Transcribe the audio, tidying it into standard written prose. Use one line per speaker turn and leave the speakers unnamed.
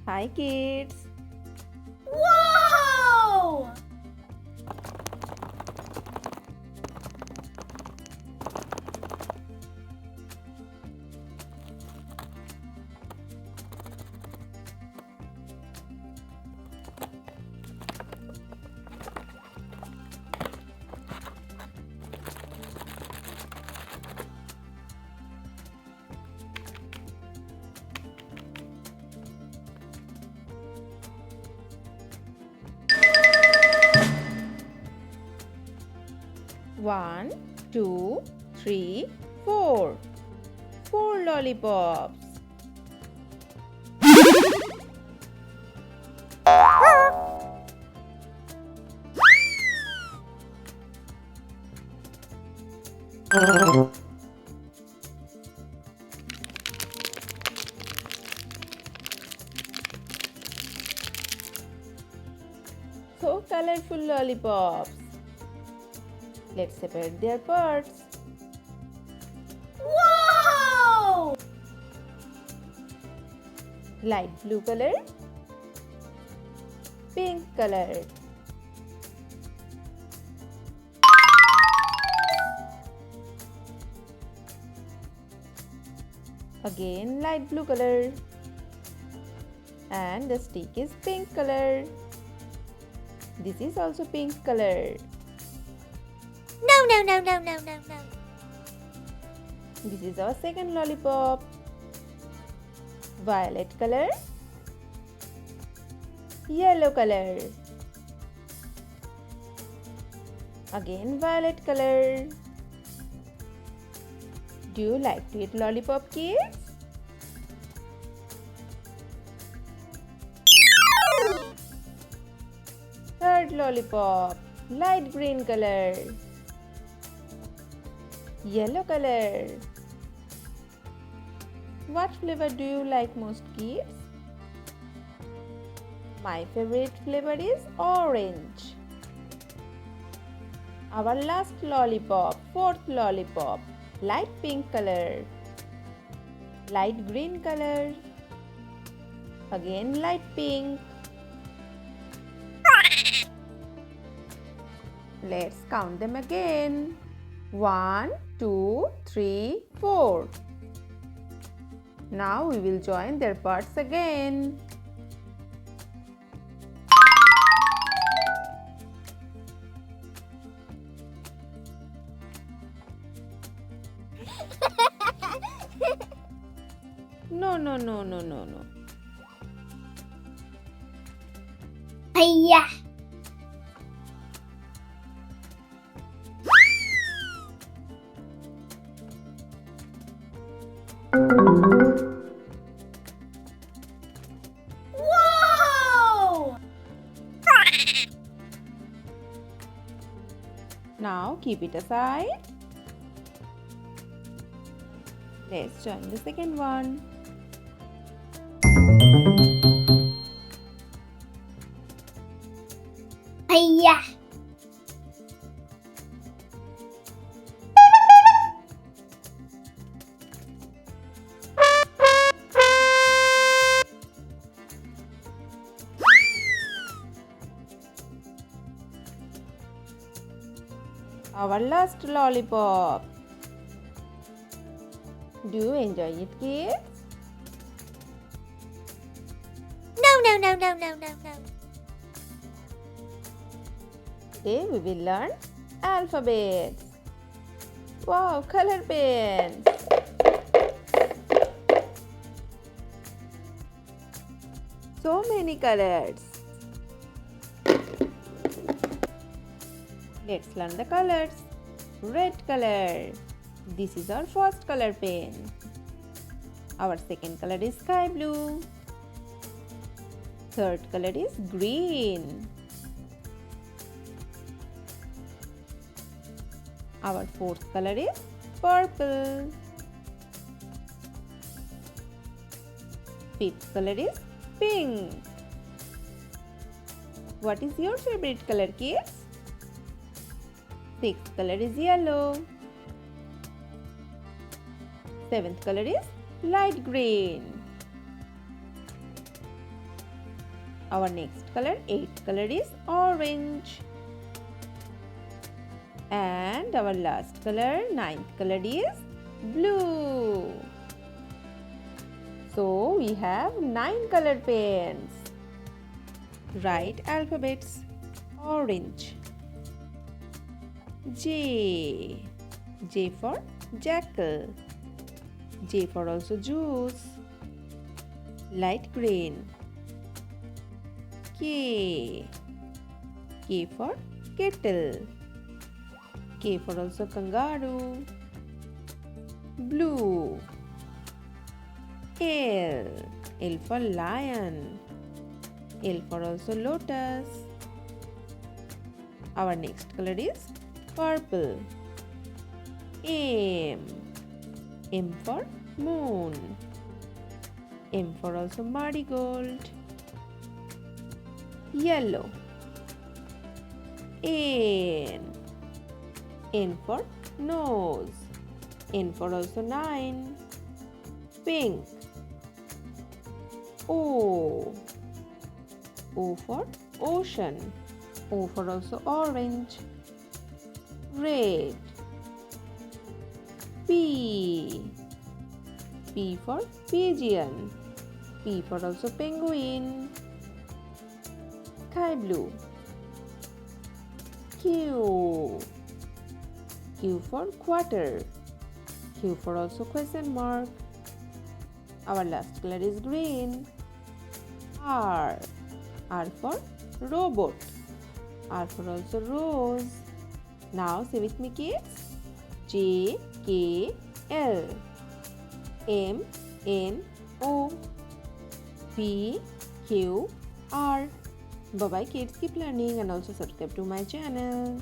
Hi kids!
Wow!
One, two, three, four. Four lollipops. So colorful lollipops. Let's separate their parts.
Wow!
Light blue color, pink color. Again light blue color. And the stick is pink color. This is also pink color.
No.
This is our second lollipop. Violet color, yellow color. Again violet color. Do you like to eat lollipop, kids? Third lollipop, light green color, yellow color. What flavor do you like most, kids? My favorite flavor is orange. Our last lollipop, fourth lollipop, light pink color, light green color, again light pink. Let's count them again. 1, 2, 3, 4. Now we will join their parts again. No.
Hiya! Wow!
Now keep it aside. Let's join the second one.
Hiya!
Our last lollipop. Do you enjoy it, kids?
No.
Today we will learn alphabets. Wow, color pens. So many colors. Let's learn the colors. Red color. This is our first color pen. Our second color is sky blue. Third color is green. Our fourth color is purple. Fifth color is pink. What is your favorite color, kids? Sixth color is yellow. Seventh color is light green. Our next color, eighth color, is orange. And our last color, ninth color, is blue. So we have 9 color pens. Write alphabets. Orange. J. J for jackal. J for also juice. Light green. K. K for kettle. K for also kangaroo. Blue. L. L for lion. L for also lotus. Our next color is purple. M. M for moon. M for also marigold. Yellow. N. N for nose. N for also 9. Pink. O. O for ocean. O for also orange. Red. P. P for pigeon. P for also penguin. Sky blue. Q. Q for quarter. Q for also question mark. Our last color is green. R. R for robot. R for also rose. Now say with me, kids. J, K, L, M, N, O, P, Q, R. Bye bye, kids. Keep learning and also subscribe to my channel.